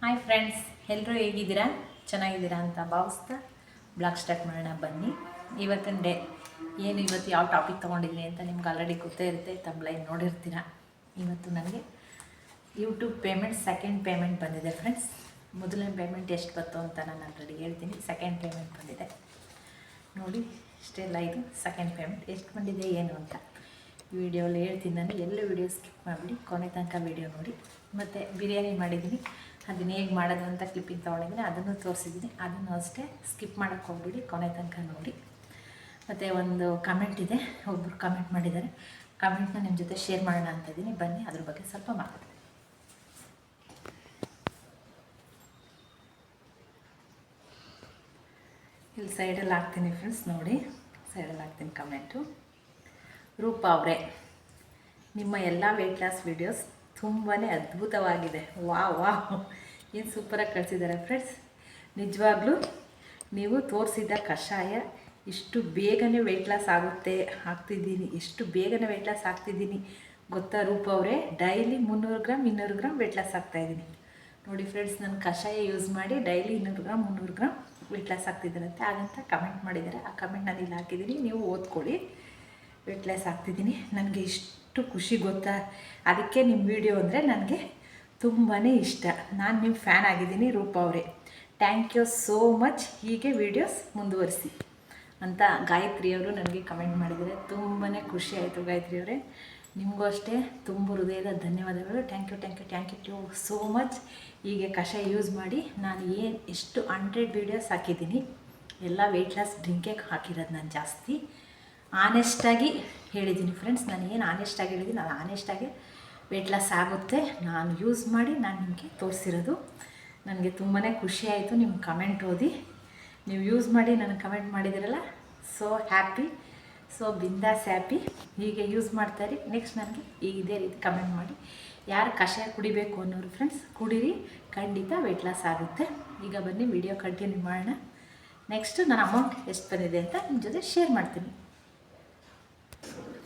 Hi friends, ಎಲ್ಲರೂ ಹೇಗಿದ್ದೀರಾ? ಚೆನ್ನಾಗಿದ್ದೀರಾ ಅಂತ ಭಾವಿಸ್ತಾ ಬ್ಲಾಗ್ ಸ್ಟಾರ್ಟ್ ಮಾಡೋಣ ಬನ್ನಿ. ಇವತ್ತಿನ ಡೇ ಏನು, ಇವತ್ತು ಯಾವ ಟಾಪಿಕ್ ತೊಗೊಂಡಿದ್ದೀನಿ ಅಂತ ನಿಮ್ಗೆ ಆಲ್ರೆಡಿ ಗೊತ್ತೇ ಇರುತ್ತೆ, ತಮ್ಲೈನ್ ನೋಡಿರ್ತೀರ. ಇವತ್ತು ನನಗೆ ಯೂಟ್ಯೂಬ್ ಪೇಮೆಂಟ್ ಸೆಕೆಂಡ್ ಪೇಮೆಂಟ್ ಬಂದಿದೆ ಫ್ರೆಂಡ್ಸ್. ಮೊದಲನೇ ಪೇಮೆಂಟ್ ಎಷ್ಟು ಬಂತು ಅಂತ ನಾನು ಆಲ್ರೆಡಿ ಹೇಳ್ತೀನಿ. ಸೆಕೆಂಡ್ ಪೇಮೆಂಟ್ ಬಂದಿದೆ ನೋಡಿ, ಇಷ್ಟೆಲ್ಲ. ಇದು ಸೆಕೆಂಡ್ ಪೇಮೆಂಟ್ ಎಷ್ಟು ಬಂದಿದೆ ಏನು ಅಂತ ಈ ವಿಡಿಯೋಲಿ ಹೇಳ್ತೀನಿ. ನಾನು ಎಲ್ಲೂ ವಿಡಿಯೋ ಸ್ಕಿಪ್ ಮಾಡಿಬಿಡಿ, ಕೊನೆ ತನಕ ವಿಡಿಯೋ ನೋಡಿ. ಮತ್ತು ಬಿರಿಯಾನಿ ಮಾಡಿದ್ದೀನಿ, ಅದನ್ನ ಹೇಗೆ ಮಾಡೋದು ಅಂತ ಕ್ಲಿಪ್ಪಿಂಗ್ ತೊಗೊಂಡಿದ್ದೀನಿ, ಅದನ್ನು ತೋರಿಸಿದ್ದೀನಿ. ಅದನ್ನು ಅಷ್ಟೇ ಸ್ಕಿಪ್ ಮಾಡೋಕ್ಕೆ ಹೋಗ್ಬಿಡಿ, ಕೊನೆ ತನಕ ನೋಡಿ. ಮತ್ತು ಒಂದು ಕಮೆಂಟ್ ಇದೆ, ಒಬ್ಬರು ಕಮೆಂಟ್ ಮಾಡಿದ್ದಾರೆ. ಕಮೆಂಟ್ನ ನಿಮ್ಮ ಜೊತೆ ಶೇರ್ ಮಾಡೋಣ ಅಂತ ಇದ್ದೀನಿ. ಬನ್ನಿ ಅದ್ರ ಬಗ್ಗೆ ಸ್ವಲ್ಪ ಮಾತಾಡ್ತೀನಿ. ಇಲ್ಲಿ ಸೈಡಲ್ಲಿ ಹಾಕ್ತೀನಿ ಫ್ರೆಂಡ್ಸ್, ನೋಡಿ ಸೈಡಲ್ಲಿ ಹಾಕ್ತೀನಿ ಕಮೆಂಟು. ರೂಪ ಅವರೇ, ನಿಮ್ಮ ಎಲ್ಲ ವೆಯ್ಟ್ ಲಾಸ್ ವೀಡಿಯೋಸ್ ತುಂಬಾ ಅದ್ಭುತವಾಗಿದೆ. ವಾವ್ ಏನು ಸೂಪರಾಗಿ ಕಳಿಸಿದ್ದಾರೆ ಫ್ರೆಂಡ್ಸ್. ನಿಜವಾಗ್ಲೂ ನೀವು ತೋರಿಸಿದ ಕಷಾಯ ಇಷ್ಟು ಬೇಗನೆ ವೆಯ್ಟ್ ಲಾಸ್ ಆಗ್ತಿದ್ದೀನಿ, ಎಷ್ಟು ಬೇಗನೆ ವೆಯ್ಟ್ ಲಾಸ್ ಆಗ್ತಿದ್ದೀನಿ ಗೊತ್ತಾ ರೂಪ ಅವರೇ? Daily 300 gram 200 gram weight loss ಆಗ್ತಾಯಿದ್ದೀನಿ ನೋಡಿ ಫ್ರೆಂಡ್ಸ್. ನಾನು ಕಷಾಯ ಯೂಸ್ ಮಾಡಿ daily 200 gram 300 gram weight loss ಆಗ್ತಿದ್ದೀರಂತೆ. ಹಾಗಂತ ಕಮೆಂಟ್ ಮಾಡಿದ್ದಾರೆ. ಆ ಕಮೆಂಟ್ ನಾನು ಇಲ್ಲಿ ಹಾಕಿದ್ದೀನಿ, ನೀವು ಓದ್ಕೊಳ್ಳಿ. ವೆಯ್ಟ್ ಲಾಸ್ ಆಗ್ತಿದ್ದೀನಿ, ನನಗೆ ಇಷ್ಟು ಖುಷಿ ಗೊತ್ತಾ? ಅದಕ್ಕೆ ನಿಮ್ಮ ವಿಡಿಯೋ ಅಂದರೆ ನನಗೆ ತುಂಬಾ ಇಷ್ಟ. ನಾನು ನಿಮ್ಮ ಫ್ಯಾನ್ ಆಗಿದ್ದೀನಿ ರೂಪ ಅವರೇ. Thank you so much. ಹೀಗೆ ವೀಡಿಯೋಸ್ ಮುಂದುವರಿಸಿ ಅಂತ ಗಾಯತ್ರಿಯವರು ನನಗೆ ಕಮೆಂಟ್ ಮಾಡಿದ್ದಾರೆ. ತುಂಬಾ ಖುಷಿ ಆಯಿತು ಗಾಯತ್ರಿಯವರೇ. ನಿಮಗೂ ಅಷ್ಟೇ ತುಂಬ ಹೃದಯದ ಧನ್ಯವಾದಗಳು. Thank you so much. ಹೀಗೆ ಕಷಾಯ ಯೂಸ್ ಮಾಡಿ ನಾನು ಎಷ್ಟು 100 ವೀಡಿಯೋಸ್ ಹಾಕಿದ್ದೀನಿ. ಎಲ್ಲ ವೆಯ್ಟ್ ಲಾಸ್ ಡ್ರಿಂಕೇ ಹಾಕಿರೋದು ನಾನು ಜಾಸ್ತಿ. ಆನೆಸ್ಟಾಗಿ ಹೇಳಿದ್ದೀನಿ ಫ್ರೆಂಡ್ಸ್, ನಾನು ಏನು ಆನೆಸ್ಟಾಗಿ ಹೇಳಿದ್ದೀನಿ, ನಾನು ಆನೆಸ್ಟಾಗಿ ವೆಯ್ಟ್ ಲಾಸ್ ಆಗುತ್ತೆ ನಾನು ಯೂಸ್ ಮಾಡಿ ನಾನು ನಿಮಗೆ ತೋರಿಸಿರೋದು. ನನಗೆ ತುಂಬಾ ಖುಷಿ ಆಯಿತು ನಿಮ್ಮ ಕಮೆಂಟ್ ಓದಿ. ನೀವು ಯೂಸ್ ಮಾಡಿ ನನಗೆ ಕಮೆಂಟ್ ಮಾಡಿದಿರಲ್ಲ, ಸೋ ಹ್ಯಾಪಿ, ಸೋ ಬಿಂದಾಸ್ ಹ್ಯಾಪಿ. ಹೀಗೆ ಯೂಸ್ ಮಾಡ್ತಾಯಿರಿ. ನೆಕ್ಸ್ಟ್ ನನಗೆ ಇದೇ ರೀತಿ ಕಮೆಂಟ್ ಮಾಡಿ. ಯಾರು ಕಷಾಯ ಕುಡಿಬೇಕು ಅನ್ನೋರು ಫ್ರೆಂಡ್ಸ್ ಕುಡೀರಿ, ಖಂಡಿತ ವೆಯ್ಟ್ ಲಾಸ್ ಆಗುತ್ತೆ. ಈಗ ಬನ್ನಿ ವಿಡಿಯೋ ಕಂಟಿನ್ಯೂ ಮಾಡೋಣ. ನೆಕ್ಸ್ಟು ನನ್ನ ಅಮೌಂಟ್ ಎಷ್ಟು ಬಂದಿದೆ ಅಂತ ನಿಮ್ಮ ಜೊತೆ ಶೇರ್ ಮಾಡ್ತೀನಿ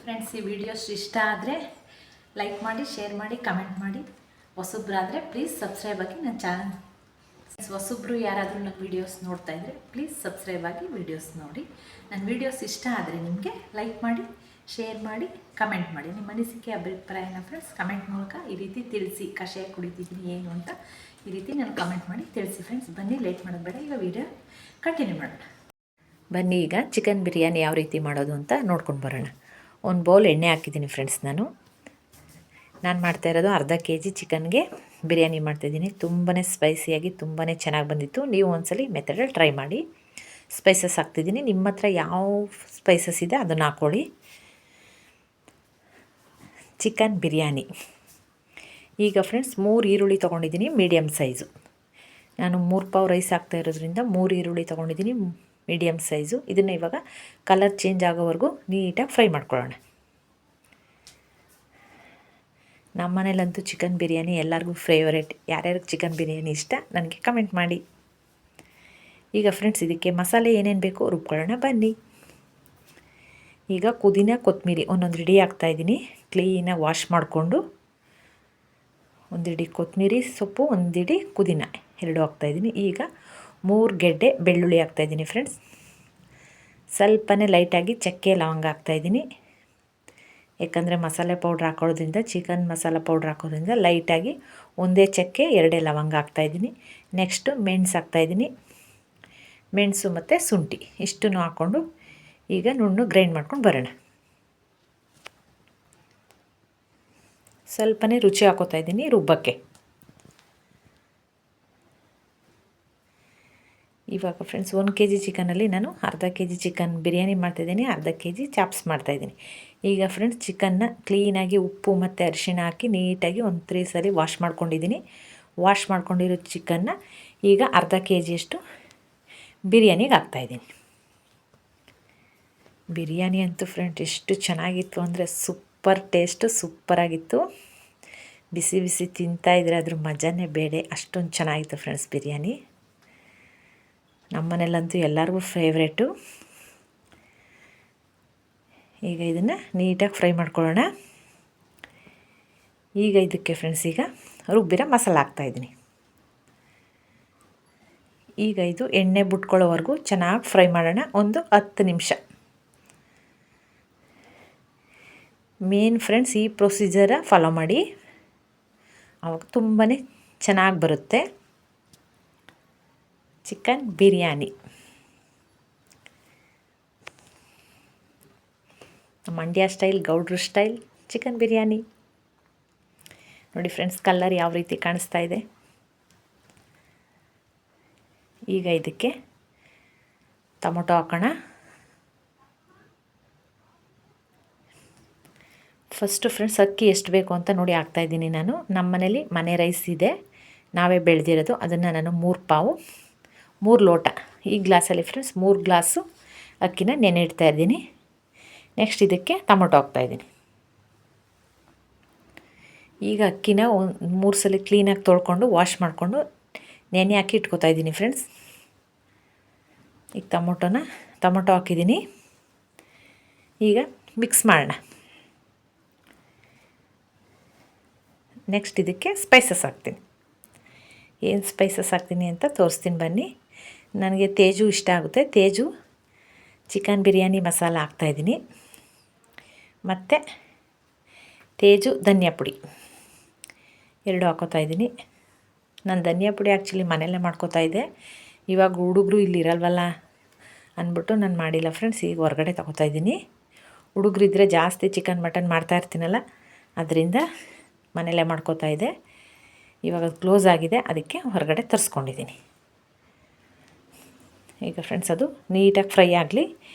ಫ್ರೆಂಡ್ಸ್. ಈ ವಿಡಿಯೋಸ್ ಇಷ್ಟ ಆದರೆ ಲೈಕ್ ಮಾಡಿ, ಶೇರ್ ಮಾಡಿ, ಕಮೆಂಟ್ ಮಾಡಿ. ಹೊಸಬ್ರಾದರೆ ಪ್ಲೀಸ್ ಸಬ್ಸ್ಕ್ರೈಬ್ ಆಗಿ ನನ್ನ ಚಾನಲ್. ಹೊಸಬ್ರು ಯಾರಾದರೂ ನನ್ನ ವೀಡಿಯೋಸ್ ನೋಡ್ತಾ ಇದ್ದರೆ ಪ್ಲೀಸ್ ಸಬ್ಸ್ಕ್ರೈಬ್ ಆಗಿ ವೀಡಿಯೋಸ್ ನೋಡಿ. ನನ್ನ ವೀಡಿಯೋಸ್ ಇಷ್ಟ ಆದರೆ ನಿಮಗೆ ಲೈಕ್ ಮಾಡಿ, ಶೇರ್ ಮಾಡಿ, ಕಮೆಂಟ್ ಮಾಡಿ. ನಿಮ್ಮ ಅನಿಸಿಕೆ ಅಭಿಪ್ರಾಯನ ಫ್ರೆಂಡ್ಸ್ ಕಮೆಂಟ್ ಮೂಲಕ ಈ ರೀತಿ ತಿಳಿಸಿ. ಕಷಾಯ ಕುಡಿತಿದ್ದೀನಿ ಏನು ಅಂತ ಈ ರೀತಿ ನಾನು ಕಮೆಂಟ್ ಮಾಡಿ ತಿಳಿಸಿ ಫ್ರೆಂಡ್ಸ್. ಬನ್ನಿ, ಲೇಟ್ ಮಾಡೋದು ಬೇಡ, ಈಗ ವಿಡಿಯೋ ಕಂಟಿನ್ಯೂ ಮಾಡೋಣ. ಬನ್ನಿ ಈಗ ಚಿಕನ್ ಬಿರಿಯಾನಿ ಯಾವ ರೀತಿ ಮಾಡೋದು ಅಂತ ನೋಡ್ಕೊಂಡು ಬರೋಣ. ಒಂದು ಬೌಲ್ ಎಣ್ಣೆ ಹಾಕಿದ್ದೀನಿ ಫ್ರೆಂಡ್ಸ್. ನಾನು ಮಾಡ್ತಾಯಿರೋದು ಅರ್ಧ kg ಚಿಕನ್ಗೆ ಬಿರಿಯಾನಿ ಮಾಡ್ತಾಯಿದ್ದೀನಿ. ತುಂಬಾ ಸ್ಪೈಸಿಯಾಗಿ ತುಂಬಾ ಚೆನ್ನಾಗಿ ಬಂದಿತ್ತು. ನೀವು ಒಂದ್ಸಲಿ ಮೆಥಡಲ್ಲಿ ಟ್ರೈ ಮಾಡಿ. ಸ್ಪೈಸಸ್ ಹಾಕ್ತಿದ್ದೀನಿ, ನಿಮ್ಮ ಹತ್ರ ಯಾವ ಸ್ಪೈಸಸ್ ಇದೆ ಅದನ್ನು ಹಾಕ್ಕೊಳ್ಳಿ. ಚಿಕನ್ ಬಿರಿಯಾನಿ ಈಗ ಫ್ರೆಂಡ್ಸ್ 3 ಈರುಳ್ಳಿ ತೊಗೊಂಡಿದ್ದೀನಿ, ಮೀಡಿಯಮ್ ಸೈಜು. ನಾನು 3 ಪಾವ್ ರೈಸ್ ಹಾಕ್ತಾ ಇರೋದ್ರಿಂದ 3 ಈರುಳ್ಳಿ ತೊಗೊಂಡಿದ್ದೀನಿ, ಮೀಡಿಯಮ್ ಸೈಜು. ಇದನ್ನು ಇವಾಗ ಕಲರ್ ಚೇಂಜ್ ಆಗೋವರೆಗೂ ನೀಟಾಗಿ ಫ್ರೈ ಮಾಡ್ಕೊಳ್ಳೋಣ. ನಮ್ಮ ಮನೇಲಂತೂ ಚಿಕನ್ ಬಿರಿಯಾನಿ ಎಲ್ಲರಿಗೂ ಫೇವರೇಟ್. ಯಾರ್ಯಾರಿಗೆ ಚಿಕನ್ ಬಿರಿಯಾನಿ ಇಷ್ಟ ನನಗೆ ಕಮೆಂಟ್ ಮಾಡಿ. ಈಗ ಫ್ರೆಂಡ್ಸ್ ಇದಕ್ಕೆ ಮಸಾಲೆ ಏನೇನು ಬೇಕೋ ರುಬ್ಕೊಳ್ಳೋಣ ಬನ್ನಿ. ಈಗ ಪುದೀನ ಕೊತ್ತಂಬರಿ ಒಂದೊಂದು ಹಿಡಿ ಹಾಕ್ತಾಯಿದ್ದೀನಿ. ಕ್ಲೀನಾಗಿ ವಾಶ್ ಮಾಡಿಕೊಂಡು ಒಂದು ಹಿಡಿ ಕೊತ್ತಂಬರಿ ಸೊಪ್ಪು, ಒಂದು ಹಿಡಿ ಪುದೀನ 2 ಹಾಕ್ತಾಯಿದ್ದೀನಿ. ಈಗ 3 ಗೆಡ್ಡೆ ಬೆಳ್ಳುಳ್ಳಿ ಹಾಕ್ತಾಯಿದ್ದೀನಿ ಫ್ರೆಂಡ್ಸ್. ಸ್ವಲ್ಪನೇ ಲೈಟಾಗಿ ಚಕ್ಕೆ ಲವಂಗ ಹಾಕ್ತಾಯಿದ್ದೀನಿ. ಯಾಕಂದರೆ ಮಸಾಲೆ ಪೌಡ್ರ್ ಹಾಕೋದ್ರಿಂದ, ಚಿಕನ್ ಮಸಾಲ ಪೌಡ್ರ್ ಹಾಕೋದ್ರಿಂದ ಲೈಟಾಗಿ ಒಂದೇ ಚಕ್ಕೆ 2 ಲವಂಗ ಹಾಕ್ತಾಯಿದ್ದೀನಿ. ನೆಕ್ಸ್ಟು ಮೆಣಸು ಹಾಕ್ತಾಯಿದ್ದೀನಿ. ಮೆಣಸು ಮತ್ತು ಶುಂಠಿ ಇಷ್ಟನ್ನು ಹಾಕ್ಕೊಂಡು ಈಗ ನುಣ್ಣು ಗ್ರೈಂಡ್ ಮಾಡ್ಕೊಂಡು ಬರೋಣ. ಸ್ವಲ್ಪನೇ ರುಚಿ ಹಾಕೋತಾಯಿದ್ದೀನಿ ರುಬ್ಬಕ್ಕೆ. ಇವಾಗ ಫ್ರೆಂಡ್ಸ್ 1 kg ಚಿಕನಲ್ಲಿ ನಾನು ಅರ್ಧ kg ಚಿಕನ್ ಬಿರಿಯಾನಿ ಮಾಡ್ತಾಯಿದ್ದೀನಿ, ಅರ್ಧ kg ಚಾಪ್ಸ್ ಮಾಡ್ತಾಯಿದ್ದೀನಿ. ಈಗ ಫ್ರೆಂಡ್ಸ್ ಚಿಕನ್ನ ಕ್ಲೀನಾಗಿ ಉಪ್ಪು ಮತ್ತು ಅರಿಶಿಣ ಹಾಕಿ ನೀಟಾಗಿ ಒಂದು 3 ಸಲ ವಾಶ್ ಮಾಡ್ಕೊಂಡಿದ್ದೀನಿ. ವಾಶ್ ಮಾಡ್ಕೊಂಡಿರೋ ಚಿಕನ್ನ ಈಗ ಅರ್ಧ kgಯಷ್ಟು ಬಿರಿಯಾನಿಗೆ ಹಾಕ್ತಾಯಿದ್ದೀನಿ. ಬಿರಿಯಾನಿ ಅಂತೂ ಫ್ರೆಂಡ್ ಎಷ್ಟು ಚೆನ್ನಾಗಿತ್ತು ಅಂದರೆ ಸೂಪರ್ ಟೇಸ್ಟು, ಸೂಪರಾಗಿತ್ತು. ಬಿಸಿ ಬಿಸಿ ತಿಂತಾಯಿದ್ರೆ ಅದ್ರ ಮಜಾನೇ ಬೇರೆ, ಅಷ್ಟೊಂದು ಚೆನ್ನಾಗಿತ್ತು ಫ್ರೆಂಡ್ಸ್ ಬಿರಿಯಾನಿ. ನಮ್ಮ ಮನೇಲಂತೂ ಎಲ್ಲರಿಗೂ ಫೇವ್ರೇಟು. ಈಗ ಇದನ್ನು ನೀಟಾಗಿ ಫ್ರೈ ಮಾಡ್ಕೊಳ್ಳೋಣ. ಈಗ ಇದಕ್ಕೆ ಫ್ರೆಂಡ್ಸ್ ಈಗ ರುಬ್ಬಿರೋ ಮಸಾಲ ಹಾಕ್ತಾಯಿದ್ದೀನಿ. ಈಗ ಇದು ಎಣ್ಣೆ ಬಿಟ್ಕೊಳ್ಳೋವರೆಗೂ ಚೆನ್ನಾಗಿ ಫ್ರೈ ಮಾಡೋಣ, ಒಂದು 10 ನಿಮಿಷ. ಮೇನ್ ಫ್ರೆಂಡ್ಸ್, ಈ ಪ್ರೊಸೀಜರ ಫಾಲೋ ಮಾಡಿ, ಅವಾಗ ತುಂಬಾ ಚೆನ್ನಾಗಿ ಬರುತ್ತೆ ಚಿಕನ್ ಬಿರಿಯಾನಿ. ಮಂಡ್ಯ ಸ್ಟೈಲ್, ಗೌಡ್ರ ಸ್ಟೈಲ್ ಚಿಕನ್ ಬಿರಿಯಾನಿ. ನೋಡಿ ಫ್ರೆಂಡ್ಸ್, ಕಲರ್ ಯಾವ ರೀತಿ ಕಾಣಿಸ್ತಾ ಇದೆ. ಈಗ ಇದಕ್ಕೆ ಟೊಮೊಟೊ ಹಾಕೋಣ. ಫಸ್ಟು ಫ್ರೆಂಡ್ಸ್, ಅಕ್ಕಿ ಎಷ್ಟು ಬೇಕು ಅಂತ ನೋಡಿ ಹಾಕ್ತಾಯಿದ್ದೀನಿ ನಾನು. ನಮ್ಮ ಮನೇಲಿ ಮನೆ ರೈಸ್ ಇದೆ, ನಾವೇ ಬೆಳೆದಿರೋದು. ಅದನ್ನು ನಾನು 3 ಲೋಟ, ಈ ಗ್ಲಾಸಲ್ಲಿ ಫ್ರೆಂಡ್ಸ್ 3 ಗ್ಲಾಸು ಅಕ್ಕಿನ ನೆನೆ ಇಡ್ತಾಯಿದ್ದೀನಿ. ನೆಕ್ಸ್ಟ್ ಇದಕ್ಕೆ ಟೊಮೊಟೊ ಹಾಕ್ತಾಯಿದ್ದೀನಿ. ಈಗ ಅಕ್ಕಿನ 3 ಸಲ ಕ್ಲೀನಾಗಿ ತೊಳ್ಕೊಂಡು ವಾಶ್ ಮಾಡಿಕೊಂಡು ನೆನೆ ಹಾಕಿ ಇಟ್ಕೊತಾಯಿದ್ದೀನಿ ಫ್ರೆಂಡ್ಸ್. ಈಗ ಟೊಮೊಟೊ ಹಾಕಿದ್ದೀನಿ. ಈಗ ಮಿಕ್ಸ್ ಮಾಡೋಣ. ನೆಕ್ಸ್ಟ್ ಇದಕ್ಕೆ ಸ್ಪೈಸಸ್ ಹಾಕ್ತೀನಿ. ಏನು ಸ್ಪೈಸಸ್ ಹಾಕ್ತೀನಿ ಅಂತ ತೋರಿಸ್ತೀನಿ ಬನ್ನಿ. ನನಗೆ ತೇಜು ಇಷ್ಟ ಆಗುತ್ತೆ, ತೇಜು ಚಿಕನ್ ಬಿರಿಯಾನಿ ಮಸಾಲ ಹಾಕ್ತಾಯಿದ್ದೀನಿ. ಮತ್ತು ತೇಜು ಧನಿಯಾ ಪುಡಿ 2 ಹಾಕೋತಾಯಿದ್ದೀನಿ. ನಾನು ಧನಿಯಾ ಪುಡಿ ಆ್ಯಕ್ಚುಲಿ ಮನೆಯಲ್ಲೇ ಮಾಡ್ಕೋತಾಯಿದ್ದೆ. ಇವಾಗ ಹುಡುಗರು ಇಲ್ಲಿ ಇರಲ್ವಲ್ಲ ಅಂದ್ಬಿಟ್ಟು ನಾನು ಮಾಡಿಲ್ಲ ಫ್ರೆಂಡ್ಸ್. ಈಗ ಹೊರಗಡೆ ತೊಗೋತಾಯಿದ್ದೀನಿ. ಹುಡುಗರಿದ್ದರೆ ಜಾಸ್ತಿ ಚಿಕನ್ ಮಟನ್ ಮಾಡ್ತಾಯಿರ್ತೀನಲ್ಲ, ಅದರಿಂದ ಮನೆಯಲ್ಲೇ ಮಾಡ್ಕೋತಾಯಿದ್ದೆ. ಇವಾಗ ಕ್ಲೋಸ್ ಆಗಿದೆ, ಅದಕ್ಕೆ ಹೊರಗಡೆ ತರಿಸ್ಕೊಂಡಿದ್ದೀನಿ. ಈಗ ಫ್ರೆಂಡ್ಸ್ ಅದು ನೀಟಾಗಿ ಫ್ರೈ ಆಗಲಿ.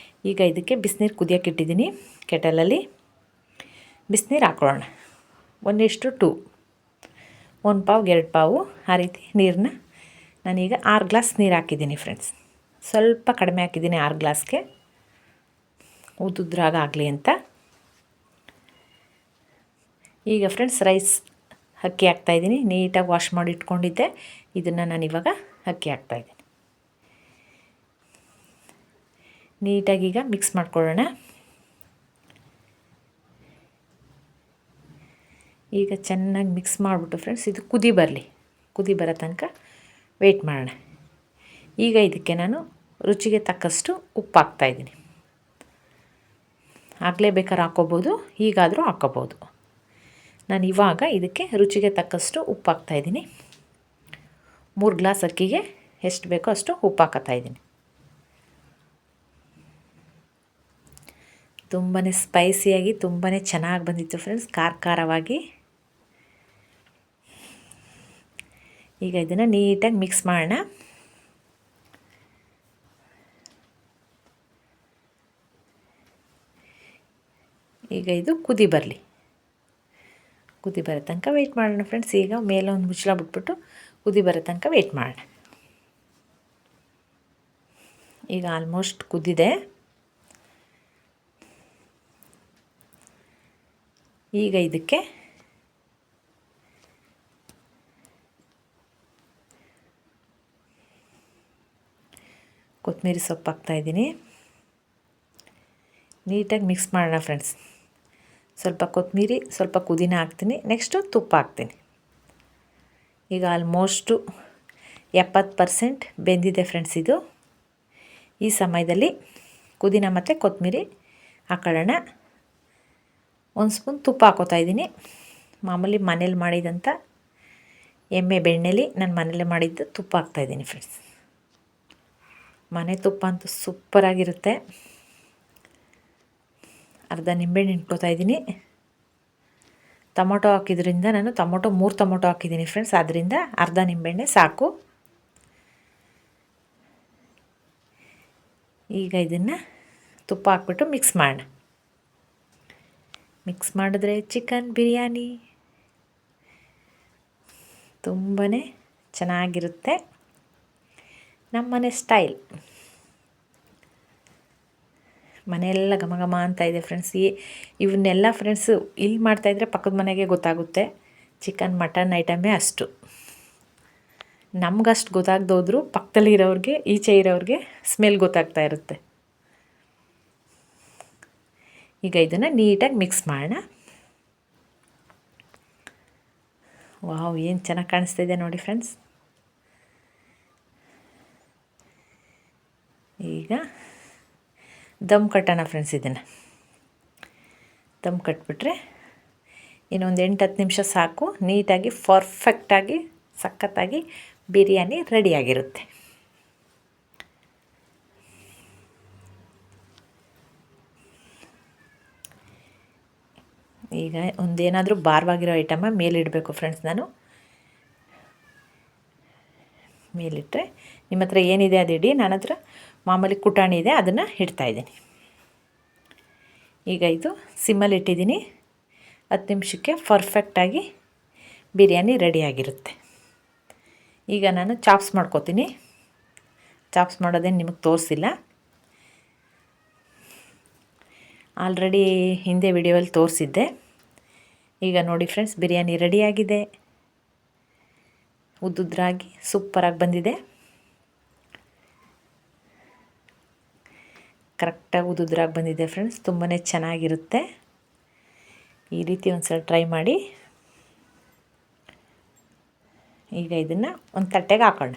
ಈಗ ಇದಕ್ಕೆ ಬಿಸಿನೀರು ಕುದಿಯೋಕೆ ಇಟ್ಟಿದ್ದೀನಿ ಕೆಟಲಲ್ಲಿ. ಬಿಸಿನೀರು ಹಾಕೊಳ್ಳೋಣ. 1:2, 1 ಪಾವ್ಗೆ 2 ಪಾವು ಆ ರೀತಿ ನೀರನ್ನ ನಾನೀಗ 6 ಗ್ಲಾಸ್ ನೀರು ಹಾಕಿದ್ದೀನಿ ಫ್ರೆಂಡ್ಸ್. ಸ್ವಲ್ಪ ಕಡಿಮೆ ಹಾಕಿದ್ದೀನಿ 6 ಗ್ಲಾಸ್ಗೆ, ಉದ್ದುದ್ರಾಗ ಆಗಲಿ ಅಂತ. ಈಗ ಫ್ರೆಂಡ್ಸ್ ರೈಸ್ ಅಕ್ಕಿ ಹಾಕ್ತಾಯಿದ್ದೀನಿ. ನೀಟಾಗಿ ವಾಶ್ ಮಾಡಿ ಇಟ್ಕೊಂಡಿದ್ದೆ, ಇದನ್ನು ನಾನಿವಾಗ ಅಕ್ಕಿ ಹಾಕ್ತಾಯಿದ್ದೀನಿ. ನೀಟಾಗಿ ಈಗ ಮಿಕ್ಸ್ ಮಾಡ್ಕೊಳ್ಳೋಣ. ಈಗ ಚೆನ್ನಾಗಿ ಮಿಕ್ಸ್ ಮಾಡಿಬಿಟ್ಟು ಫ್ರೆಂಡ್ಸ್ ಇದು ಕುದಿ ಬರೋ ತನಕ ವೆಯ್ಟ್ ಮಾಡೋಣ. ಈಗ ಇದಕ್ಕೆ ನಾನು ರುಚಿಗೆ ತಕ್ಕಷ್ಟು ಉಪ್ಪು ಹಾಕ್ತಾಯಿದ್ದೀನಿ. ಆಗಲೇ ಬೇಕಾದ್ರೆ ಹಾಕ್ಕೋಬೋದು, ಹೀಗಾದರೂ ಹಾಕ್ಕೋಬೋದು. ನಾನು ಇವಾಗ ಇದಕ್ಕೆ ರುಚಿಗೆ ತಕ್ಕಷ್ಟು ಉಪ್ಪು ಹಾಕ್ತಾಯಿದ್ದೀನಿ. 3 ಗ್ಲಾಸ್ ಅಕ್ಕಿಗೆ ಎಷ್ಟು ಬೇಕೋ ಅಷ್ಟು ಉಪ್ಪು ಹಾಕ್ತಾಯಿದ್ದೀನಿ. ತುಂಬಾ ಸ್ಪೈಸಿಯಾಗಿ ತುಂಬಾ ಚೆನ್ನಾಗಿ ಬಂದಿತ್ತು ಫ್ರೆಂಡ್ಸ್, ಖಾರವಾಗಿ. ಈಗ ಇದನ್ನು ನೀಟಾಗಿ ಮಿಕ್ಸ್ ಮಾಡೋಣ. ಈಗ ಇದು ಕುದಿ ಬರೋ ತನಕ ವೆಯ್ಟ್ ಮಾಡೋಣ ಫ್ರೆಂಡ್ಸ್. ಈಗ ಮೇಲೆ ಒಂದು ಮುಚ್ಚಳ ಬಿಟ್ಬಿಟ್ಟು ಕುದಿ ಬರೋ ತನಕ ವೆಯ್ಟ್ ಮಾಡೋಣ. ಈಗ ಆಲ್ಮೋಸ್ಟ್ ಕುದ್ದಿದೆ. ಈಗ ಇದಕ್ಕೆ ಕೊತ್ತಂಬರಿ ಸೊಪ್ಪು ಹಾಕ್ತಾಯಿದ್ದೀನಿ. ನೀಟಾಗಿ ಮಿಕ್ಸ್ ಮಾಡೋಣ ಫ್ರೆಂಡ್ಸ್. ಸ್ವಲ್ಪ ಕೊತ್ತಂಬರಿ, ಸ್ವಲ್ಪ ಪುದೀನ ಹಾಕ್ತೀನಿ. ನೆಕ್ಸ್ಟು ತುಪ್ಪ ಹಾಕ್ತೀನಿ. ಈಗ ಆಲ್ಮೋಸ್ಟು 70% ಬೆಂದಿದೆ ಫ್ರೆಂಡ್ಸ್ ಇದು. ಈ ಸಮಯದಲ್ಲಿ ಪುದೀನ ಮತ್ತು ಕೊತ್ತಂಬರಿ ಹಾಕೊಳ್ಳೋಣ. 1 ಸ್ಪೂನ್ ತುಪ್ಪ ಹಾಕೋತಾಯಿದ್ದೀನಿ. ಮಾಮೂಲಿ ಮನೇಲಿ ಮಾಡಿದಂಥ ಎಮ್ಮೆ ಬೆಣ್ಣೆಲಿ ನಾನು ಮನೇಲಿ ಮಾಡಿದ್ದು ತುಪ್ಪ ಹಾಕ್ತಾಯಿದ್ದೀನಿ ಫ್ರೆಂಡ್ಸ್. ಮನೆ ತುಪ್ಪ ಅಂತೂ ಸೂಪರಾಗಿರುತ್ತೆ. ಅರ್ಧ ನಿಂಬೆಹಣ್ಣು ಹಿಂಡ್ಕೊತಾಯಿದ್ದೀನಿ. ಟೊಮೊಟೊ ಹಾಕಿದ್ರಿಂದ ನಾನು 3 ಟೊಮೊಟೊ ಹಾಕಿದ್ದೀನಿ ಫ್ರೆಂಡ್ಸ್, ಆದ್ದರಿಂದ ಅರ್ಧ ನಿಂಬೆಹಣ್ಣೆ ಸಾಕು. ಈಗ ಇದನ್ನು ತುಪ್ಪ ಹಾಕ್ಬಿಟ್ಟು ಮಿಕ್ಸ್ ಮಾಡೋಣ. ಮಿಕ್ಸ್ ಮಾಡಿದ್ರೆ ಚಿಕನ್ ಬಿರಿಯಾನಿ ತುಂಬಾ ಚೆನ್ನಾಗಿರುತ್ತೆ, ನಮ್ಮನೆ ಸ್ಟೈಲ್. ಮನೆಯೆಲ್ಲ ಘಮ ಘಮ ಅಂತ ಇದೆ ಫ್ರೆಂಡ್ಸ್. ಇವನ್ನೆಲ್ಲ ಫ್ರೆಂಡ್ಸ್ ಇಲ್ಲಿ ಮಾಡ್ತಾಯಿದ್ರೆ ಪಕ್ಕದ ಮನೆಗೆ ಗೊತ್ತಾಗುತ್ತೆ. ಚಿಕನ್ ಮಟನ್ ಐಟಮೇ ಅಷ್ಟು, ನಮಗಷ್ಟು ಗೊತ್ತಾಗ್ದೋದ್ರು ಪಕ್ಕದಲ್ಲಿ ಇರೋರಿಗೆ, ಈಚೆ ಇರೋರಿಗೆ ಸ್ಮೆಲ್ ಗೊತ್ತಾಗ್ತಾ ಇರುತ್ತೆ. ಈಗ ಇದನ್ನು ನೀಟಾಗಿ ಮಿಕ್ಸ್ ಮಾಡೋಣ. ವಾವ್, ಏನು ಚೆನ್ನಾಗಿ ಕಾಣಿಸ್ತಾ ಇದೆ ನೋಡಿ ಫ್ರೆಂಡ್ಸ್. ಈಗ ದಮ್ ಕಟ್ಟೋಣ ಫ್ರೆಂಡ್ಸ್. ಇದನ್ನು ದಮ್ ಕಟ್ಬಿಟ್ರೆ ಇನ್ನೊಂದು 8-10 ನಿಮಿಷ ಸಾಕು. ನೀಟಾಗಿ ಪರ್ಫೆಕ್ಟಾಗಿ ಸಖತ್ತಾಗಿ ಬಿರಿಯಾನಿ ರೆಡಿಯಾಗಿರುತ್ತೆ. ಈಗ ಒಂದೇನಾದರೂ ಭಾರವಾಗಿರೋ ಐಟಮ ಮೇಲಿಡಬೇಕು ಫ್ರೆಂಡ್ಸ್. ನಾನು ಮೇಲಿಟ್ಟರೆ ನಿಮ್ಮ ಹತ್ರ ಏನಿದೆ ಅದು ಇಡಿ. ನನ್ನ ಹತ್ರ ಮಾಮೂಲಿ ಕುಟಾಣಿ ಇದೆ, ಅದನ್ನು ಇಡ್ತಾಯಿದ್ದೀನಿ. ಈಗ ಇದು ಸಿಮ್ಮಲ್ಲಿ ಇಟ್ಟಿದ್ದೀನಿ. 10 ನಿಮಿಷಕ್ಕೆ ಪರ್ಫೆಕ್ಟಾಗಿ ಬಿರಿಯಾನಿ ರೆಡಿಯಾಗಿರುತ್ತೆ. ಈಗ ನಾನು ಚಾಪ್ಸ್ ಮಾಡ್ಕೋತೀನಿ. ಚಾಪ್ಸ್ ಮಾಡೋದೇನು ನಿಮಗೆ ತೋರಿಸಿಲ್ಲ, ಆಲ್ರೆಡಿ ಹಿಂದೆ ವಿಡಿಯೋಲ್ಲಿ ತೋರಿಸಿದ್ದೆ. ಈಗ ನೋಡಿ ಫ್ರೆಂಡ್ಸ್, ಬಿರಿಯಾನಿ ರೆಡಿಯಾಗಿದೆ. ಉದ್ದುದ್ರಾಗಿ ಸೂಪರಾಗಿ ಬಂದಿದೆ. ಕರೆಕ್ಟಾಗಿ ಉದ್ದುದ್ರಾಗಿ ಬಂದಿದೆ ಫ್ರೆಂಡ್ಸ್. ತುಂಬಾ ಚೆನ್ನಾಗಿರುತ್ತೆ. ಈ ರೀತಿ ಒಂದು ಸಲ ಟ್ರೈ ಮಾಡಿ. ಈಗ ಇದನ್ನು ಒಂದು ತಟ್ಟೆಗೆ ಹಾಕೋಣ.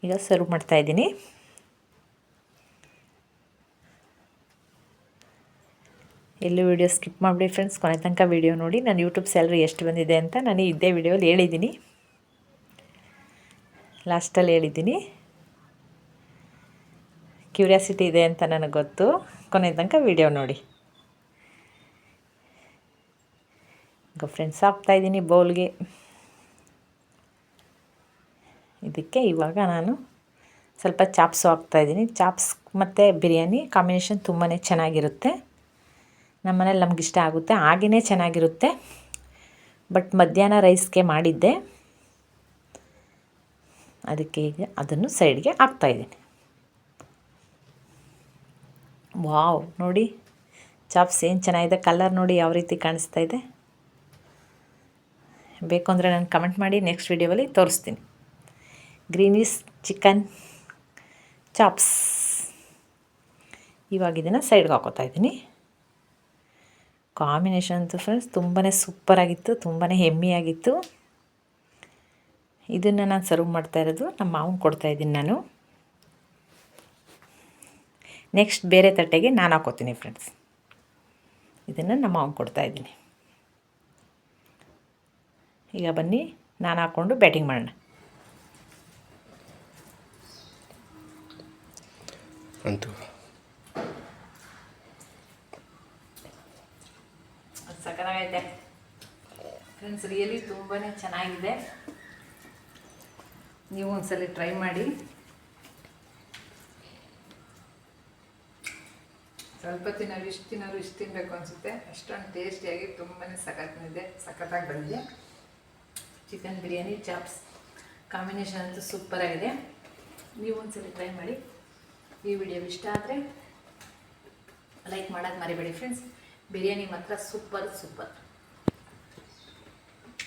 ಈಗ ಸರ್ವ್ ಮಾಡ್ತಾಯಿದ್ದೀನಿ. ಎಲ್ಲೂ ವಿಡಿಯೋ ಸ್ಕಿಪ್ ಮಾಡಿಬಿಡಿ ಫ್ರೆಂಡ್ಸ್. ಕೊನೆ ತನಕ ವಿಡಿಯೋ ನೋಡಿ. ನಾನು ಯೂಟ್ಯೂಬ್ ಸ್ಯಾಲ್ರಿ ಎಷ್ಟು ಬಂದಿದೆ ಅಂತ ನಾನು ಇದೇ ವಿಡಿಯೋಲಿ ಹೇಳಿದ್ದೀನಿ, ಲಾಸ್ಟಲ್ಲಿ ಹೇಳಿದ್ದೀನಿ. ಕ್ಯೂರಿಯಾಸಿಟಿ ಇದೆ ಅಂತ ನನಗೆ ಗೊತ್ತು. ಕೊನೆ ತನಕ ವಿಡಿಯೋ ನೋಡಿ. ಈಗ ಫ್ರೆಂಡ್ಸ್ ಹಾಕ್ತಾಯಿದ್ದೀನಿ ಬೌಲ್ಗೆ. ಇದಕ್ಕೆ ಇವಾಗ ನಾನು ಸ್ವಲ್ಪ ಚಾಪ್ಸು ಹಾಕ್ತಾಯಿದ್ದೀನಿ. ಚಾಪ್ಸ್ ಮತ್ತು ಬಿರಿಯಾನಿ ಕಾಂಬಿನೇಷನ್ ತುಂಬಾ ಚೆನ್ನಾಗಿರುತ್ತೆ. ನಮ್ಮ ಮನೇಲಿ ನಮಗಿಷ್ಟ ಆಗುತ್ತೆ. ಹಾಗೆಯೇ ಚೆನ್ನಾಗಿರುತ್ತೆ. ಬಟ್ ಮಧ್ಯಾಹ್ನ ರೈಸ್ಗೆ ಮಾಡಿದ್ದೆ, ಅದಕ್ಕೆ ಈಗ ಅದನ್ನು ಸೈಡ್ಗೆ ಹಾಕ್ತಾಯಿದ್ದೀನಿ. ವಾವ್, ನೋಡಿ ಚಾಪ್ಸ್ ಏನು ಚೆನ್ನಾಗಿದೆ. ಕಲರ್ ನೋಡಿ ಯಾವ ರೀತಿ ಕಾಣಿಸ್ತಾ ಇದೆ. ಬೇಕು ಅಂದರೆ ನಾನು ಕಮೆಂಟ್ ಮಾಡಿ, ನೆಕ್ಸ್ಟ್ ವಿಡಿಯೋದಲ್ಲಿ ತೋರಿಸ್ತೀನಿ. ಗ್ರೀನೀಸ್ ಚಿಕನ್ ಚಾಪ್ಸ್. ಇವಾಗ ಇದನ್ನು ಸೈಡ್ಗೆ ಹಾಕೋತಾ ಇದ್ದೀನಿ. ಕಾಂಬಿನೇಷನ್ ಅಂತೂ ಫ್ರೆಂಡ್ಸ್ ತುಂಬಾ ಸೂಪರಾಗಿತ್ತು, ತುಂಬಾ ಹೆಮ್ಮಿಯಾಗಿತ್ತು. ಇದನ್ನು ನಾನು ಸರ್ವ್ ಮಾಡ್ತಾ ಇರೋದು ನಮ್ಮ ಮಾವನಿಗೆ ಕೊಡ್ತಾಯಿದ್ದೀನಿ ನಾನು. ನೆಕ್ಸ್ಟ್ ಬೇರೆ ತಟ್ಟೆಗೆ ನಾನು ಹಾಕೋತೀನಿ ಫ್ರೆಂಡ್ಸ್. ಇದನ್ನು ನಮ್ಮ ಮಾವನಿಗೆ ಕೊಡ್ತಾಯಿದ್ದೀನಿ. ಈಗ ಬನ್ನಿ ನಾನು ಹಾಕ್ಕೊಂಡು ಬ್ಯಾಟಿಂಗ್ ಮಾಡೋಣ. ಅಂತೂ ಸಕ್ಕತ್ತಾಗೈತೆ ಫ್ರೆಂಡ್ಸ್. ರಿಯಲಿ ತುಂಬಾ ಚೆನ್ನಾಗಿದೆ. ನೀವು ಒಂದ್ಸಲ ಟ್ರೈ ಮಾಡಿ. ಸ್ವಲ್ಪ ತಿನ್ನೋರು ಇಷ್ಟು ತಿನ್ನಬೇಕು ಅನಿಸುತ್ತೆ. ಅಷ್ಟೊಂದು ಟೇಸ್ಟಿಯಾಗಿ ತುಂಬಾ ಸಖತ್ತಾಗಿ ಬಂದಿದೆ. ಚಿಕನ್ ಬಿರಿಯಾನಿ ಚಾಪ್ಸ್ ಕಾಂಬಿನೇಷನ್ ಅಂತೂ ಸೂಪರಾಗಿದೆ. ನೀವು ಒಂದ್ಸಲ ಟ್ರೈ ಮಾಡಿ. ಈ ವಿಡಿಯೋ ಇಷ್ಟ ಆದರೆ ಲೈಕ್ ಮಾಡೋದು ಮರಿಬೇಡಿ ಫ್ರೆಂಡ್ಸ್. ಬಿರಿಯಾನಿ ಮಾತ್ರ ಸೂಪರ್.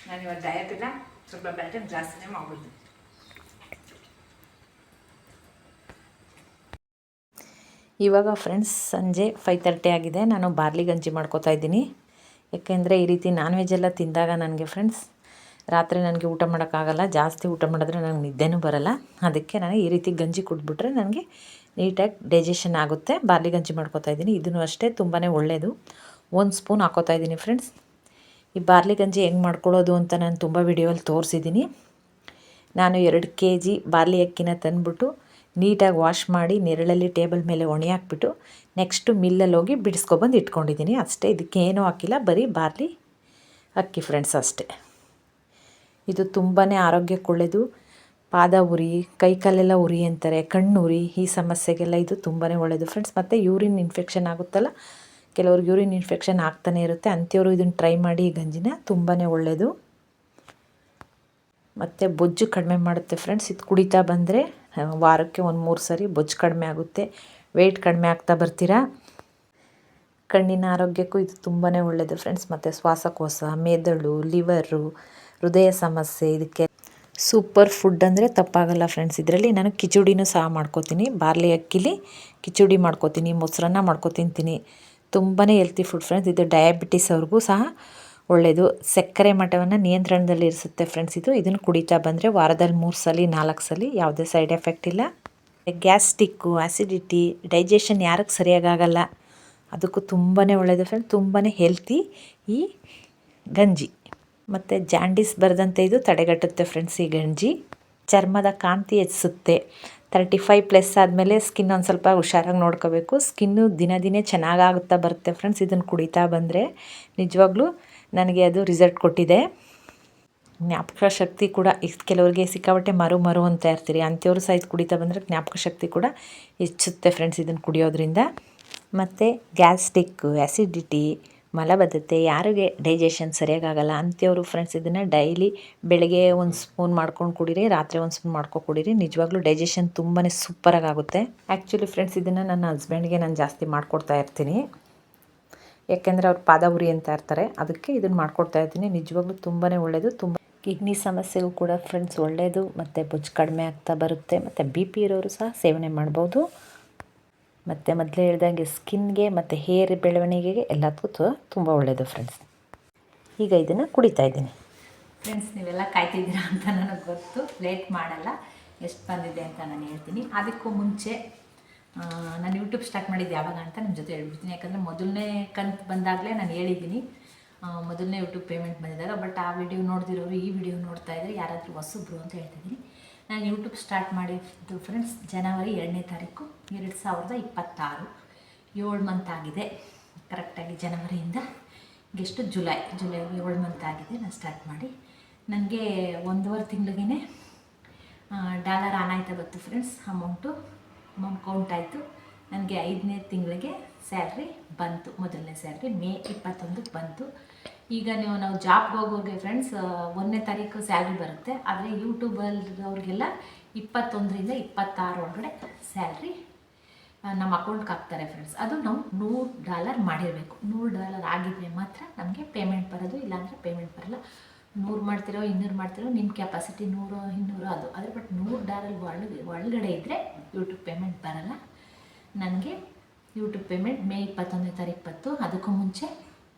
ನಾನು ಇವಾಗ ಡಯಟ್ ಇಲ್ಲ, ಸ್ವಲ್ಪ ಬ್ಯಾಟರ್ ಜಾಸ್ತಿನೇ ಮಾಡ್ಬಿಡ್ತೀನಿ. ಇವಾಗ ಫ್ರೆಂಡ್ಸ್ ಸಂಜೆ 5:30 ಆಗಿದೆ. ನಾನು ಬಾರ್ಲಿ ಗಂಜಿ ಮಾಡ್ಕೋತಾ ಇದ್ದೀನಿ. ಯಾಕೆಂದರೆ ಈ ರೀತಿ ನಾನ್ ವೆಜ್ ಎಲ್ಲ ತಿಂದಾಗ ನನಗೆ ಫ್ರೆಂಡ್ಸ್ ರಾತ್ರಿ ನನಗೆ ಊಟ ಮಾಡೋಕ್ಕಾಗಲ್ಲ. ಜಾಸ್ತಿ ಊಟ ಮಾಡಿದ್ರೆ ನನಗೆ ನಿದ್ದೆನೂ ಬರಲ್ಲ. ಅದಕ್ಕೆ ನಾನು ಈ ರೀತಿ ಗಂಜಿ ಕುಡಿದ್ಬಿಟ್ರೆ ನನಗೆ ನೀಟಾಗಿ ಡೈಜೆಷನ್ ಆಗುತ್ತೆ. ಬಾರ್ಲಿ ಗಂಜಿ ಮಾಡ್ಕೋತಾ ಇದ್ದೀನಿ. ಇದನ್ನು ಅಷ್ಟೇ ತುಂಬಾ ಒಳ್ಳೆಯದು. 1 ಸ್ಪೂನ್ ಹಾಕೋತಾ ಇದ್ದೀನಿ ಫ್ರೆಂಡ್ಸ್. ಈ ಬಾರ್ಲಿ ಗಂಜಿ ಹೆಂಗೆ ಮಾಡ್ಕೊಳ್ಳೋದು ಅಂತ ನಾನು ತುಂಬ ವಿಡಿಯೋಲ್ಲಿ ತೋರಿಸಿದ್ದೀನಿ. ನಾನು 2 kg ಬಾರ್ಲಿ ಅಕ್ಕಿನ ತಂದುಬಿಟ್ಟು ನೀಟಾಗಿ ವಾಶ್ ಮಾಡಿ ನೆರಳಲ್ಲಿ ಟೇಬಲ್ ಮೇಲೆ ಒಣಿ ಹಾಕ್ಬಿಟ್ಟು ನೆಕ್ಸ್ಟು ಮಿಲ್ಲಲ್ಲಿ ಹೋಗಿ ಬಿಡಿಸ್ಕೊಬಂದು ಇಟ್ಕೊಂಡಿದ್ದೀನಿ ಅಷ್ಟೇ. ಇದಕ್ಕೆ ಏನೂ ಹಾಕಿಲ್ಲ, ಬರೀ ಬಾರ್ಲಿ ಅಕ್ಕಿ ಫ್ರೆಂಡ್ಸ್ ಅಷ್ಟೇ. ಇದು ತುಂಬಾ ಆರೋಗ್ಯಕ್ಕೆ ಒಳ್ಳೆಯದು. ಪಾದ ಉರಿ, ಕೈಕಾಲೆಲ್ಲ ಉರಿ ಅಂತಾರೆ, ಕಣ್ಣು ಉರಿ, ಈ ಸಮಸ್ಯೆಗೆಲ್ಲ ಇದು ತುಂಬಾ ಒಳ್ಳೆಯದು ಫ್ರೆಂಡ್ಸ್. ಮತ್ತು ಯೂರಿನ್ ಇನ್ಫೆಕ್ಷನ್ ಆಗುತ್ತಲ್ಲ, ಕೆಲವ್ರಿಗೆ ಯೂರಿನ್ ಇನ್ಫೆಕ್ಷನ್ ಆಗ್ತಾನೆ ಇರುತ್ತೆ. ಅಂಥವ್ರು ಇದನ್ನು ಟ್ರೈ ಮಾಡಿ. ಈ ಗಂಜಿನ ತುಂಬಾ ಒಳ್ಳೆಯದು. ಮತ್ತು ಬೊಜ್ಜು ಕಡಿಮೆ ಮಾಡುತ್ತೆ ಫ್ರೆಂಡ್ಸ್. ಇದು ಕುಡಿತಾ ಬಂದರೆ ವಾರಕ್ಕೆ 1-3 ಸರಿ ಬೊಜ್ಜು ಕಡಿಮೆ ಆಗುತ್ತೆ. ವೆಯ್ಟ್ ಕಡಿಮೆ ಆಗ್ತಾ ಬರ್ತೀರಾ. ಕಣ್ಣಿನ ಆರೋಗ್ಯಕ್ಕೂ ಇದು ತುಂಬಾ ಒಳ್ಳೆಯದು ಫ್ರೆಂಡ್ಸ್. ಮತ್ತು ಶ್ವಾಸಕೋಶ, ಮೆದುಳು, ಲಿವರು, ಹೃದಯ ಸಮಸ್ಯೆ ಇದಕ್ಕೆ ಸೂಪರ್ ಫುಡ್ ಅಂದರೆ ತಪ್ಪಾಗಲ್ಲ ಫ್ರೆಂಡ್ಸ್. ಇದರಲ್ಲಿ ನಾನು ಕಿಚುಡಿನೂ ಸಹ ಮಾಡ್ಕೋತೀನಿ. ಬಾರ್ಲಿ ಅಕ್ಕಿಲಿ ಕಿಚುಡಿ ಮಾಡ್ಕೋತೀನಿ, ಮೊಸರನ್ನ ಮಾಡ್ಕೊ ತಿಂತೀನಿ. ತುಂಬಾ ಹೆಲ್ತಿ ಫುಡ್ ಫ್ರೆಂಡ್ಸ್. ಇದು ಡಯಾಬಿಟಿಸ್ ಅವ್ರಿಗೂ ಸಹ ಒಳ್ಳೆಯದು. ಸಕ್ಕರೆ ಮಟ್ಟವನ್ನು ನಿಯಂತ್ರಣದಲ್ಲಿ ಇರಿಸುತ್ತೆ ಫ್ರೆಂಡ್ಸ್ ಇದನ್ನು ಕುಡಿತಾ ಬಂದರೆ ವಾರದಲ್ಲಿ 3 ಸಲ 4 ಸಲ ಯಾವುದೇ ಸೈಡ್ ಎಫೆಕ್ಟ್ ಇಲ್ಲ. ಗ್ಯಾಸ್ಟ್ರಿಕ್ಕು, ಆ್ಯಸಿಡಿಟಿ, ಡೈಜೆಷನ್ ಯಾರಿಗೆ ಸರಿಯಾಗಲ್ಲ ಅದಕ್ಕೂ ತುಂಬಾ ಒಳ್ಳೆಯದು ಫ್ರೆಂಡ್ಸ್. ತುಂಬಾ ಹೆಲ್ತಿ ಈ ಗಂಜಿ. ಮತ್ತು ಜಾಂಡೀಸ್ ಬರದಂತೆ ಇದು ತಡೆಗಟ್ಟುತ್ತೆ ಫ್ರೆಂಡ್ಸ್ ಈ ಗಂಜಿ. ಚರ್ಮದ ಕಾಂತಿ ಹೆಚ್ಚಿಸುತ್ತೆ. 35+ ಆದಮೇಲೆ ಸ್ಕಿನ್ ಒಂದು ಸ್ವಲ್ಪ ಹುಷಾರಾಗಿ ನೋಡ್ಕೋಬೇಕು. ಸ್ಕಿನ್ನು ದಿನ ದಿನೇ ಚೆನ್ನಾಗಾಗುತ್ತಾ ಬರುತ್ತೆ ಫ್ರೆಂಡ್ಸ್ ಇದನ್ನು ಕುಡಿತಾ ಬಂದರೆ. ನಿಜವಾಗ್ಲೂ ನನಗೆ ಅದು ರಿಸಲ್ಟ್ ಕೊಟ್ಟಿದೆ. ಜ್ಞಾಪಕ ಶಕ್ತಿ ಕೂಡ ಕೆಲವರಿಗೆ ಸಿಕ್ಕಾಪಟ್ಟೆ ಮರು ಅಂತ ಇರ್ತೀರಿ, ಅಂಥವ್ರು ಸಹ ಇದು ಕುಡಿತಾ ಬಂದರೆ ಜ್ಞಾಪಕ ಶಕ್ತಿ ಕೂಡ ಹೆಚ್ಚುತ್ತೆ ಫ್ರೆಂಡ್ಸ್ ಇದನ್ನು ಕುಡಿಯೋದ್ರಿಂದ. ಮತ್ತು ಗ್ಯಾಸ್ಟ್ರಿಕ್ಕು, ಆ್ಯಸಿಡಿಟಿ, ಮಲಬದ್ಧತೆ, ಯಾರಿಗೆ ಡೈಜೆಷನ್ ಸರಿಯಾಗಲ್ಲ ಅಂಥವ್ರು ಫ್ರೆಂಡ್ಸ್ ಇದನ್ನು ಡೈಲಿ ಬೆಳಗ್ಗೆ 1 ಸ್ಪೂನ್ ಮಾಡ್ಕೊಂಡು ಕುಡೀರಿ, ರಾತ್ರಿ 1 ಸ್ಪೂನ್ ಮಾಡ್ಕೊಂಡು ಕುಡೀರಿ. ನಿಜವಾಗ್ಲೂ ಡೈಜೆಷನ್ ತುಂಬಾ ಸೂಪರಾಗಿ ಆಗುತ್ತೆ. ಆ್ಯಕ್ಚುಲಿ ಫ್ರೆಂಡ್ಸ್ ಇದನ್ನು ನನ್ನ ಹಸ್ಬೆಂಡ್ಗೆ ನಾನು ಜಾಸ್ತಿ ಮಾಡಿಕೊಡ್ತಾ ಇರ್ತೀನಿ. ಯಾಕೆಂದರೆ ಅವ್ರು ಪಾದ ಉರಿ ಅಂತ ಇರ್ತಾರೆ, ಅದಕ್ಕೆ ಇದನ್ನು ಮಾಡ್ಕೊಡ್ತಾ ಇರ್ತೀನಿ. ನಿಜವಾಗ್ಲೂ ತುಂಬಾ ಒಳ್ಳೆಯದು. ತುಂಬ ಕಿಡ್ನಿ ಸಮಸ್ಯೆಗೂ ಕೂಡ ಫ್ರೆಂಡ್ಸ್ ಒಳ್ಳೆಯದು. ಮತ್ತು ಬೊಜ್ಜು ಕಡಿಮೆ ಆಗ್ತಾ ಬರುತ್ತೆ. ಮತ್ತು BP ಇರೋರು ಸಹ ಸೇವನೆ ಮಾಡ್ಬೋದು. ಮತ್ತು ಮೊದಲೇ ಹೇಳ್ದಂಗೆ ಸ್ಕಿನ್ಗೆ ಮತ್ತು ಹೇರ್ ಬೆಳವಣಿಗೆಗೆ ಎಲ್ಲದಕ್ಕೂ ತುಂಬ ಒಳ್ಳೆಯದು ಫ್ರೆಂಡ್ಸ್. ಈಗ ಇದನ್ನು ಕುಡಿತಾ ಇದ್ದೀನಿ ಫ್ರೆಂಡ್ಸ್. ನೀವೆಲ್ಲ ಕಾಯ್ತಿದ್ದೀರಾ ಅಂತ ನನಗೆ ಗೊತ್ತು, ಲೇಟ್ ಮಾಡಲ್ಲ. ಎಷ್ಟು ಬಂದಿದೆ ಅಂತ ನಾನು ಹೇಳ್ತೀನಿ. ಅದಕ್ಕೂ ಮುಂಚೆ ನಾನು ಯೂಟ್ಯೂಬ್ ಸ್ಟಾರ್ಟ್ ಮಾಡಿದ್ದು ಯಾವಾಗ ಅಂತ ನಿಮ್ಮ ಜೊತೆ ಹೇಳ್ಬಿಡ್ತೀನಿ. ಯಾಕಂದರೆ ಮೊದಲನೇ ಕಂತು ಬಂದಾಗಲೇ ನಾನು ಹೇಳಿದ್ದೀನಿ, ಮೊದಲನೇ ಯೂಟ್ಯೂಬ್ ಪೇಮೆಂಟ್ ಬಂದಿದ್ದಾಗ. ಬಟ್ ಆ ವಿಡಿಯೋ ನೋಡ್ದಿರೋರು ಈ ವಿಡಿಯೋ ನೋಡ್ತಾ ಇದ್ದರೆ ಯಾರಾದರೂ ಹೊಸಬ್ರು ಅಂತ ಹೇಳ್ತಿದ್ದೀನಿ. ನಾನು ಯೂಟ್ಯೂಬ್ ಸ್ಟಾರ್ಟ್ ಮಾಡಿದ್ದು ಫ್ರೆಂಡ್ಸ್ ಜನವರಿ 2ನೇ ತಾರೀಕು 2026. 7 ಮಂತ್ ಆಗಿದೆ ಕರೆಕ್ಟಾಗಿ. ಜನವರಿಯಿಂದ ಎಷ್ಟು ಜುಲೈಗೆ 7 ಮಂತ್ ಆಗಿದೆ ನಾನು ಸ್ಟಾರ್ಟ್ ಮಾಡಿ. ನನಗೆ 1.5 ತಿಂಗಳಿಗೇ $1 ಆನ್ ಆಯ್ತಾ ಗೊತ್ತು ಫ್ರೆಂಡ್ಸ್. ಅಮೌಂಟ್ ಕೌಂಟ್ ಆಯಿತು. ನನಗೆ 5ನೇ ತಿಂಗಳಿಗೆ ಸ್ಯಾಲ್ರಿ ಬಂತು. ಮೊದಲನೇ ಸ್ಯಾಲ್ರಿ ಮೇ 21ಕ್ಕೆ ಬಂತು. ಈಗ ನಾವು ಜಾಬ್ಗೆ ಹೋಗೋರಿಗೆ ಫ್ರೆಂಡ್ಸ್ 1ನೇ ತಾರೀಕು ಸ್ಯಾಲ್ರಿ ಬರುತ್ತೆ. ಆದರೆ ಯೂಟ್ಯೂಬಲ್ಲಿರೋರಿಗೆಲ್ಲ 21ರಿಂದ 26 ಒಳಗಡೆ ಸ್ಯಾಲ್ರಿ ನಮ್ಮ ಅಕೌಂಟ್ಗೆ ಹಾಕ್ತಾರೆ ಫ್ರೆಂಡ್ಸ್. ಅದು ನಾವು $100 ಮಾಡಿರಬೇಕು. $100 ಆಗಿದ್ರೆ ಮಾತ್ರ ನಮಗೆ ಪೇಮೆಂಟ್ ಬರೋದು, ಇಲ್ಲಾಂದರೆ ಪೇಮೆಂಟ್ ಬರೋಲ್ಲ. 100 ಮಾಡ್ತಿರೋ 200 ಮಾಡ್ತಿರೋ ನಿಮ್ಮ ಕೆಪಾಸಿಟಿ 100 200 ಅದು. ಆದರೆ ಬಟ್ $100 ಒಳಗಡೆ ಇದ್ದರೆ ಯೂಟ್ಯೂಬ್ ಪೇಮೆಂಟ್ ಬರೋಲ್ಲ. ನನಗೆ ಯೂಟ್ಯೂಬ್ ಪೇಮೆಂಟ್ ಮೇ 21ನೇ ತಾರೀಕು ಬಂತು. ಅದಕ್ಕೂ ಮುಂಚೆ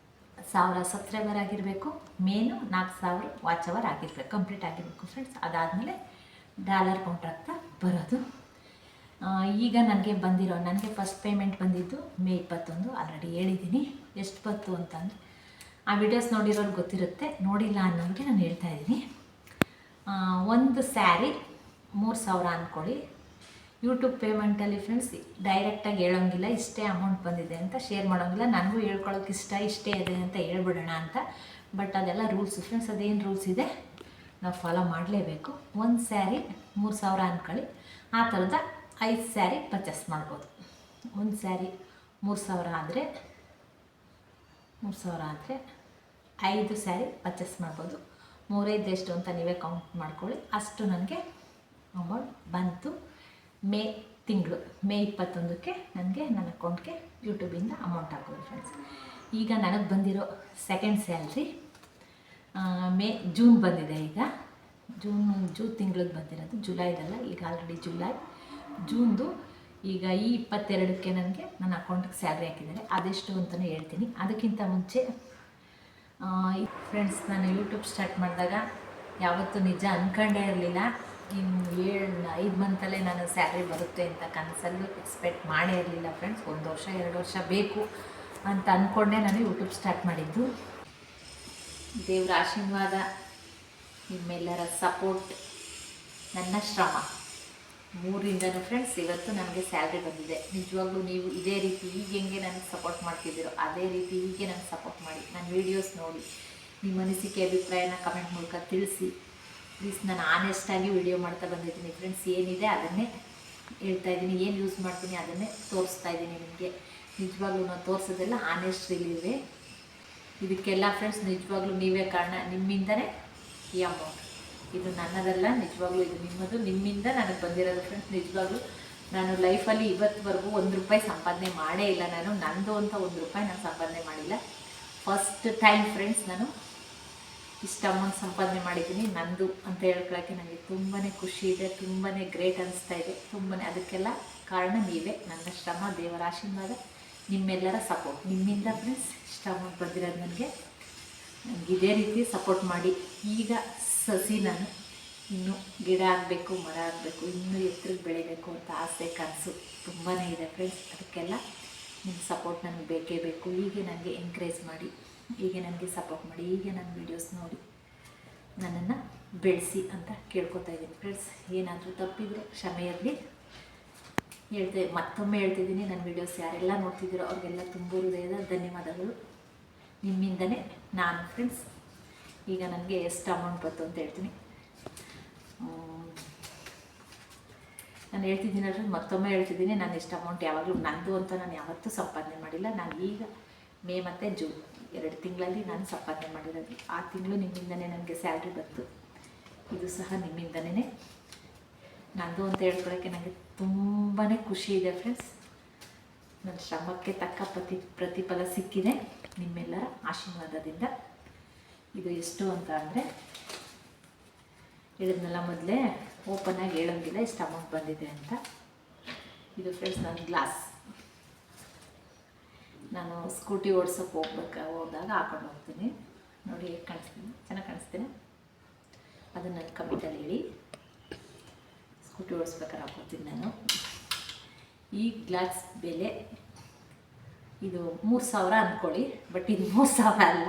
1000 ಸಬ್ಸ್ಕ್ರೈಬರ್ ಆಗಿರಬೇಕು, ಮೇನು 4000 ವಾಚ್ ಅವರ್ ಆಗಿರಬೇಕು, ಕಂಪ್ಲೀಟ್ ಆಗಿರಬೇಕು ಫ್ರೆಂಡ್ಸ್. ಅದಾದಮೇಲೆ $1 ಕೌಂಟ್ ಆಗ್ತಾ ಬರೋದು. ಈಗ ನನಗೆ ಫಸ್ಟ್ ಪೇಮೆಂಟ್ ಬಂದಿದ್ದು ಮೇ 21. ಆಲ್ರೆಡಿ ಹೇಳಿದ್ದೀನಿ ಎಷ್ಟು ಬಂತು ಅಂತಂದರೆ. ಆ ವಿಡಿಯೋಸ್ ನೋಡಿರೋರು ಗೊತ್ತಿರುತ್ತೆ, ನೋಡಿಲ್ಲ ಅನ್ನೋರಿಗೆ ನಾನು ಹೇಳ್ತಾ ಇದ್ದೀನಿ. ಒಂದು ಸ್ಯಾರಿ 3000 ಅಂದ್ಕೊಳ್ಳಿ. ಯೂಟ್ಯೂಬ್ ಪೇಮೆಂಟಲ್ಲಿ ಫ್ರೆಂಡ್ಸ್ ಡೈರೆಕ್ಟಾಗಿ ಹೇಳೋಂಗಿಲ್ಲ ಇಷ್ಟೇ ಅಮೌಂಟ್ ಬಂದಿದೆ ಅಂತ ಶೇರ್ ಮಾಡೋಂಗಿಲ್ಲ. ನನಗೂ ಹೇಳ್ಕೊಳ್ಳೋಕೆ ಇಷ್ಟೇ ಇದೆ ಅಂತ ಹೇಳ್ಬಿಡೋಣ ಅಂತ. ಬಟ್ ಅದೆಲ್ಲ ರೂಲ್ಸ್ ಫ್ರೆಂಡ್ಸ್. ಅದೇನು ರೂಲ್ಸ್ ಇದೆ ನಾವು ಫಾಲೋ ಮಾಡಲೇಬೇಕು. ಒಂದು ಸ್ಯಾರಿ 3000 ಅಂದ್ಕೊಳ್ಳಿ. ಆ ಥರದ 5 ಸ್ಯಾರಿ ಪರ್ಚೇಸ್ ಮಾಡ್ಬೋದು. ಒಂದು ಸ್ಯಾರಿ 3000 ಆದರೆ 5 ಸ್ಯಾರಿ ಪರ್ಚೇಸ್ ಮಾಡ್ಬೋದು. 3-5 ಎಷ್ಟು ಅಂತ ನೀವೇ ಕೌಂಟ್ ಮಾಡ್ಕೊಳ್ಳಿ. ಅಷ್ಟು ನನಗೆ ಅಮೌಂಟ್ ಬಂತು. ಮೇ 21ಕ್ಕೆ ನನಗೆ ನನ್ನ ಅಕೌಂಟ್ಗೆ ಯೂಟ್ಯೂಬಿಂದ ಅಮೌಂಟ್ ಹಾಕೋದು ಫ್ರೆಂಡ್ಸ್. ಈಗ ನನಗೆ ಬಂದಿರೋ ಸೆಕೆಂಡ್ ಸ್ಯಾಲ್ರಿ ಜೂನ್ ಬಂದಿದೆ. ಈಗ ಜೂನ್ ತಿಂಗಳಿಗೆ ಬಂದಿರೋದು, ಜುಲೈದಲ್ಲ. ಈಗ ಆಲ್ರೆಡಿ ಜೂನ್ದು ಈಗ ಈ 22ಕ್ಕೆ ನನಗೆ ನನ್ನ ಅಕೌಂಟಿಗೆ ಸ್ಯಾಲ್ರಿ ಹಾಕಿದ್ದಾರೆ. ಅದೆಷ್ಟು ಅಂತಲೇ ಹೇಳ್ತೀನಿ. ಅದಕ್ಕಿಂತ ಮುಂಚೆ ಫ್ರೆಂಡ್ಸ್ ನಾನು ಯೂಟ್ಯೂಬ್ ಸ್ಟಾರ್ಟ್ ಮಾಡಿದಾಗ ಯಾವತ್ತೂ ನಿಜ ಅಂದ್ಕೊಂಡೇ ಇರಲಿಲ್ಲ. ಇನ್ನು 5 ಮಂತಲ್ಲೇ ನಾನು ಸ್ಯಾಲ್ರಿ ಬರುತ್ತೆ ಅಂತ ಕನಸಲ್ಲೂ ಎಕ್ಸ್ಪೆಕ್ಟ್ ಮಾಡೇ ಇರಲಿಲ್ಲ ಫ್ರೆಂಡ್ಸ್. 1 ವರ್ಷ 2 ವರ್ಷ ಬೇಕು ಅಂತ ಅಂದ್ಕೊಂಡೆ ನಾನು ಯೂಟ್ಯೂಬ್ ಸ್ಟಾರ್ಟ್ ಮಾಡಿದ್ದು. ದೇವರ ಆಶೀರ್ವಾದ, ನಿಮ್ಮೆಲ್ಲರ ಸಪೋರ್ಟ್, ನನ್ನ ಶ್ರಮ 3ರಿಂದನೂ ಫ್ರೆಂಡ್ಸ್ ಇವತ್ತು ನನಗೆ ಸ್ಯಾಲ್ರಿ ಬಂದಿದೆ. ನಿಜವಾಗ್ಲೂ ನೀವು ಇದೇ ರೀತಿ ಈಗ ಹೆಂಗೆ ನನಗೆ ಸಪೋರ್ಟ್ ಮಾಡ್ತಿದ್ದೀರೋ ಅದೇ ರೀತಿ ಹೀಗೆ ನನಗೆ ಸಪೋರ್ಟ್ ಮಾಡಿ. ನನ್ನ ವೀಡಿಯೋಸ್ ನೋಡಿ ನಿಮ್ಮ ಅನಿಸಿಕೆ ಅಭಿಪ್ರಾಯನ ಕಮೆಂಟ್ ಮೂಲಕ ತಿಳಿಸಿ ಪ್ಲೀಸ್. ನಾನು ಆನೆಸ್ಟಾಗಿ ವೀಡಿಯೋ ಮಾಡ್ತಾ ಬಂದಿದ್ದೀನಿ ಫ್ರೆಂಡ್ಸ್. ಏನಿದೆ ಅದನ್ನೇ ಹೇಳ್ತಾ ಇದ್ದೀನಿ, ಏನು ಯೂಸ್ ಮಾಡ್ತೀನಿ ಅದನ್ನೇ ತೋರಿಸ್ತಾ ಇದ್ದೀನಿ ನಿಮಗೆ. ನಿಜವಾಗ್ಲೂ ನಾನು ತೋರಿಸೋದೆಲ್ಲ ಆನೆಸ್ಟ್ ರಿವ್ಯೂವೇ. ಇದಕ್ಕೆಲ್ಲ ಫ್ರೆಂಡ್ಸ್ ನಿಜವಾಗ್ಲೂ ನೀವೇ ಕಾರಣ. ನಿಮ್ಮಿಂದನೇ ಈ ಅಮೌಂಟ್, ಇದು ನನ್ನದಲ್ಲ, ನಿಜವಾಗ್ಲೂ ಇದು ನಿಮ್ಮದು. ನಿಮ್ಮಿಂದ ನನಗೆ ಬಂದಿರೋದು ಫ್ರೆಂಡ್ಸ್. ನಿಜವಾಗ್ಲೂ ನಾನು ಲೈಫಲ್ಲಿ ಇವತ್ತುವರೆಗೂ ₹1 ಸಂಪಾದನೆ ಮಾಡೇ ಇಲ್ಲ. ನಂದು ಅಂತ ₹1 ನಾನು ಸಂಪಾದನೆ ಮಾಡಿಲ್ಲ. ಫಸ್ಟ್ ಟೈಮ್ ಫ್ರೆಂಡ್ಸ್ ನಾನು ಇಷ್ಟು ಅಮೌಂಟ್ ಸಂಪಾದನೆ ಮಾಡಿದ್ದೀನಿ. ನಂದು ಅಂತ ಹೇಳ್ಕೊಳ್ಳೋಕ್ಕೆ ನನಗೆ ತುಂಬಾ ಖುಷಿ ಇದೆ, ತುಂಬಾ ಗ್ರೇಟ್ ಅನಿಸ್ತಾ ಇದೆ. ಅದಕ್ಕೆಲ್ಲ ಕಾರಣ ನೀವೇ. ನನ್ನ ಶ್ರಮ, ದೇವರ ಆಶೀರ್ವಾದ, ನಿಮ್ಮೆಲ್ಲರ ಸಪೋರ್ಟ್, ನಿಮ್ಮಿಂದ ಫ್ರೆಂಡ್ಸ್ ಇಷ್ಟು ಅಮೌಂಟ್ ಬಂದಿರೋದು ನನಗೆ. ನನಗೆ ಇದೇ ರೀತಿ ಸಪೋರ್ಟ್ ಮಾಡಿ. ಈಗ ಸಸಿ ನಾನು ಇನ್ನೂ ಗಿಡ ಆಗಬೇಕು, ಮರ ಆಗಬೇಕು, ಇನ್ನೂ ಎತ್ತರಕ್ಕೆ ಬೆಳಿಬೇಕು ಅಂತ ಆಸೆ ಕನಸು ತುಂಬಾ ಇದೆ ಫ್ರೆಂಡ್ಸ್. ಅದಕ್ಕೆಲ್ಲ ನಿಮ್ಮ ಸಪೋರ್ಟ್ ನನಗೆ ಬೇಕೇ ಬೇಕು. ಹೀಗೆ ನನಗೆ ಎಂಕರೇಜ್ ಮಾಡಿ, ಹೀಗೆ ನನಗೆ ಸಪೋರ್ಟ್ ಮಾಡಿ, ಹೀಗೆ ನನ್ನ ವೀಡಿಯೋಸ್ ನೋಡಿ ನನ್ನನ್ನು ಬೆಳೆಸಿ ಅಂತ ಕೇಳ್ಕೊತಾ ಇದ್ದೀನಿ ಫ್ರೆಂಡ್ಸ್. ಏನಾದರೂ ತಪ್ಪಿದರೆ ಕ್ಷಮೆ ಇರಲಿ. ಮತ್ತೊಮ್ಮೆ ಹೇಳ್ತಿದ್ದೀನಿ, ನನ್ನ ವೀಡಿಯೋಸ್ ಯಾರೆಲ್ಲ ನೋಡ್ತಿದ್ದೀರೋ ಅವ್ರಿಗೆಲ್ಲ ತುಂಬ ಹೃದಯದ ಧನ್ಯವಾದಗಳು. ನಿಮ್ಮಿಂದನೇ ನಾನು ಫ್ರೆಂಡ್ಸ್. ಈಗ ನನಗೆ ಎಷ್ಟು ಅಮೌಂಟ್ ಬಂತು ಅಂತ ಹೇಳ್ತೀನಿ. ನಾನು ಹೇಳ್ತಿದ್ದೀನಲ್ರಿ, ಮತ್ತೊಮ್ಮೆ ಹೇಳ್ತಿದ್ದೀನಿ, ನಾನು ಎಷ್ಟು ಅಮೌಂಟ್ ಯಾವಾಗಲೂ ನಂದು ಅಂತ ನಾನು ಯಾವತ್ತೂ ಸಂಪಾದನೆ ಮಾಡಿಲ್ಲ. ನಾನು ಈಗ ಮೇ ಮತ್ತು ಜೂನ್ 2 ತಿಂಗಳಲ್ಲಿ ನಾನು ಸಂಪಾದನೆ ಮಾಡಿರೋದು. ಆ ತಿಂಗಳು ನಿಮ್ಮಿಂದನೇ ನನಗೆ ಸ್ಯಾಲ್ರಿ ಬಂತು. ಇದು ಸಹ ನಿಮ್ಮಿಂದನೇ ನಂದು ಅಂತ ಹೇಳ್ಕೊಳ್ಳೋಕ್ಕೆ ನನಗೆ ತುಂಬಾ ಖುಷಿ ಇದೆ ಫ್ರೆಂಡ್ಸ್. ನನ್ನ ಶ್ರಮಕ್ಕೆ ತಕ್ಕ ಪ್ರತಿಫಲ ಸಿಕ್ಕಿದೆ ನಿಮ್ಮೆಲ್ಲರ ಆಶೀರ್ವಾದದಿಂದ. ಇದು ಎಷ್ಟು ಅಂತ ಅಂದರೆ ಹೇಳಿದ್ನಲ್ಲ ಮೊದಲೇ, ಓಪನ್ನಾಗಿ ಹೇಳೋಂಗಿಲ್ಲ ಎಷ್ಟು ಅಮೌಂಟ್ ಬಂದಿದೆ ಅಂತ. ಇದು ಫ್ರೆಂಡ್ಸ್ ನನ್ನ ಗ್ಲಾಸ್. ನಾನು ಸ್ಕೂಟಿ ಓಡ್ಸೋಕ್ಕೆ ಹೋದಾಗ ಹಾಕೊಂಡು ಹೋಗ್ತೀನಿ. ನೋಡಿ ಹೇಗೆ ಕಾಣಿಸ್ತೀನಿ, ಚೆನ್ನಾಗಿ ಕಾಣಿಸ್ತೀನಿ. ಅದನ್ನು ನನ್ನ ಕಮಿಟಲ್ಲಿ ಹೇಳಿ ಸ್ಕೂಟಿ ಓಡಿಸ್ಬೇಕಾದ್ರೆ ಹಾಕೋತೀನಿ ನಾನು. ಈ ಗ್ಲಾಸ್ ಬೆಲೆ ಇದು 3000 ಅಂದ್ಕೊಳ್ಳಿ, ಬಟ್ ಇದು 3000 ಅಲ್ಲ.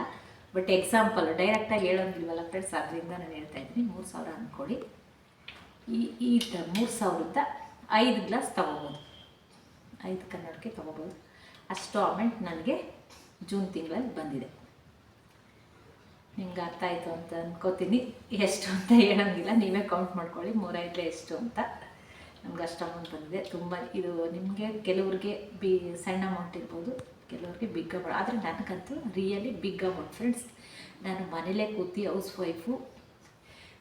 ಬಟ್ ಎಕ್ಸಾಂಪಲ್ ಡೈರೆಕ್ಟಾಗಿ ಹೇಳೋಂಗಿಲ್ವಲ್ಲ ಫ್ರೆಂಡ್ಸ್, ಅದರಿಂದ ನಾನು ಹೇಳ್ತಾ ಇದ್ದೀನಿ 3000 ಅಂದ್ಕೊಳ್ಳಿ. ಈ 3000ದ 5 ಗ್ಲಾಸ್ ತೊಗೋಬೋದು, 5 ಕನ್ನಡಕ್ಕೆ ತೊಗೋಬೋದು. ಅಷ್ಟು ಅಮೌಂಟ್ ನನಗೆ ಜೂನ್ ತಿಂಗಳಲ್ಲಿ ಬಂದಿದೆ. ನಿಮ್ಗೆ ಅರ್ಥ ಆಯಿತು ಅಂತ ಅಂದ್ಕೋತೀನಿ. ಎಷ್ಟು ಅಂತ ಹೇಳೋಂಗಿಲ್ಲ, ನೀವೇ ಕೌಂಟ್ ಮಾಡ್ಕೊಳ್ಳಿ 3-5 ಎಷ್ಟು ಅಂತ. ನಮ್ಗೆ ಅಷ್ಟು ಅಮೌಂಟ್ ಬಂದಿದೆ. ತುಂಬ ಇದು ನಿಮಗೆ ಕೆಲವ್ರಿಗೆ ಸಣ್ಣ ಅಮೌಂಟ್ ಇರ್ಬೋದು, ಕೆಲವ್ರಿಗೆ ಬಿಗ್ ಅಮೌಂಟ್. ಆದರೆ ನನಗಂತೂ ರಿಯಲಿ ಬಿಗ್ ಅಮೌಂಟ್ ಫ್ರೆಂಡ್ಸ್. ನಾನು ಮನೇಲೇ ಕೂತಿ ಹೌಸ್ ವೈಫು.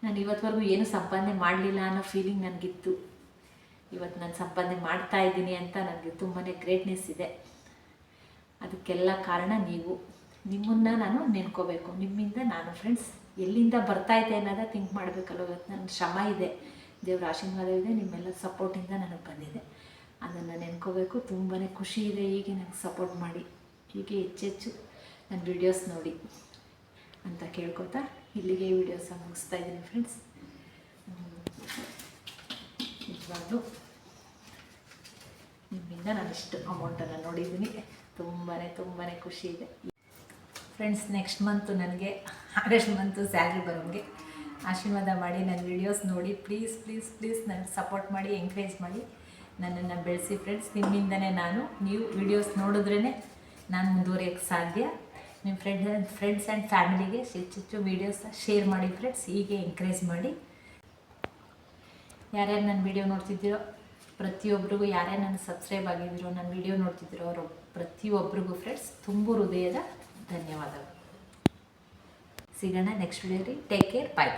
ನಾನು ಇವತ್ತುವರೆಗೂ ಏನು ಸಂಪಾದನೆ ಮಾಡಲಿಲ್ಲ ಅನ್ನೋ ಫೀಲಿಂಗ್ ನನಗಿತ್ತು. ಇವತ್ತು ನಾನು ಸಂಪಾದನೆ ಮಾಡ್ತಾಯಿದ್ದೀನಿ ಅಂತ ನನಗೆ ತುಂಬಾ ಗ್ರೇಟ್ನೆಸ್ ಇದೆ. ಅದಕ್ಕೆಲ್ಲ ಕಾರಣ ನೀವು. ನಿಮ್ಮನ್ನು ನಾನು ನೆನ್ಕೋಬೇಕು. ನಿಮ್ಮಿಂದ ನಾನು ಫ್ರೆಂಡ್ಸ್ ಎಲ್ಲಿಂದ ಬರ್ತಾಯಿದೆ ಅನ್ನೋದ ಥಿಂಕ್ ಮಾಡಬೇಕಲ್ಲ. ಇವತ್ತು ನನ್ನ ಶ್ರಮ ಇದೆ, ದೇವ್ರ ಆಶೀರ್ವಾದ ಇದೆ, ನಿಮ್ಮೆಲ್ಲ ಸಪೋರ್ಟಿಂದ ನನಗೆ ಬಂದಿದೆ. ಅದನ್ನು ನೆನ್ಕೋಬೇಕು. ತುಂಬಾ ಖುಷಿ ಇದೆ. ಹೀಗೆ ನನಗೆ ಸಪೋರ್ಟ್ ಮಾಡಿ, ಹೀಗೆ ಹೆಚ್ಚೆಚ್ಚು ನನ್ನ ವೀಡಿಯೋಸ್ ನೋಡಿ ಅಂತ ಕೇಳ್ಕೊತಾ ಇಲ್ಲಿಗೆ ವೀಡಿಯೋಸ ಮುಗಿಸ್ತಾ ಇದ್ದೀನಿ ಫ್ರೆಂಡ್ಸ್. ನಿಜವಾಗ್ಲೂ ನಿಮ್ಮಿಂದ ನಾನು ಇಷ್ಟು ಅಮೌಂಟನ್ನು ನೋಡಿದ್ದೀನಿ. ತುಂಬಾ ಖುಷಿ ಇದೆ ಫ್ರೆಂಡ್ಸ್. ನೆಕ್ಸ್ಟ್ ಮಂತು ನನಗೆ ಆಗಸ್ಟ್ ಮಂತು ಸ್ಯಾಲ್ರಿ ಬರೋಂಗೆ ಆಶೀರ್ವಾದ ಮಾಡಿ. ನನ್ನ ವೀಡಿಯೋಸ್ ನೋಡಿ ಪ್ಲೀಸ್ ಪ್ಲೀಸ್ ಪ್ಲೀಸ್ ನನಗೆ ಸಪೋರ್ಟ್ ಮಾಡಿ, ಎಂಕರೇಜ್ ಮಾಡಿ, ನನ್ನನ್ನು ಬೆಳೆಸಿ ಫ್ರೆಂಡ್ಸ್. ನಿಮ್ಮಿಂದನೇ ನೀವು ವೀಡಿಯೋಸ್ ನೋಡಿದ್ರೇ ನಾನು ಮುಂದುವರಿಯೋಕ್ಕೆ ಸಾಧ್ಯ. ನಿಮ್ಮ ಫ್ರೆಂಡ್ಸ್ ಆ್ಯಂಡ್ ಫ್ಯಾಮಿಲಿಗೆ ಹೆಚ್ಚೆಚ್ಚು ವೀಡಿಯೋಸ್ ಶೇರ್ ಮಾಡಿ ಫ್ರೆಂಡ್ಸ್. ಹೀಗೆ ಎಂಕರೇಜ್ ಮಾಡಿ. ಯಾರ್ಯಾರು ನನ್ನ ವೀಡಿಯೋ ನೋಡ್ತಿದ್ದೀರೋ ಪ್ರತಿಯೊಬ್ಬರಿಗೂ, ಯಾರ್ಯಾರು ನನ್ನ ಸಬ್ಸ್ಕ್ರೈಬ್ ಆಗಿದ್ದೀರೋ, ನನ್ನ ವೀಡಿಯೋ ನೋಡ್ತಿದ್ದೀರೋ ಅವರು ಪ್ರತಿಯೊಬ್ಬರಿಗೂ ಫ್ರೆಂಡ್ಸ್ ತುಂಬ ಹೃದಯದ ಧನ್ಯವಾದಗಳು. ಸಿಗೋಣ ನೆಕ್ಸ್ಟ್ ವೀಡಿಯೋಲಿ. ಟೇಕ್ ಕೇರ್, ಬಾಯ್.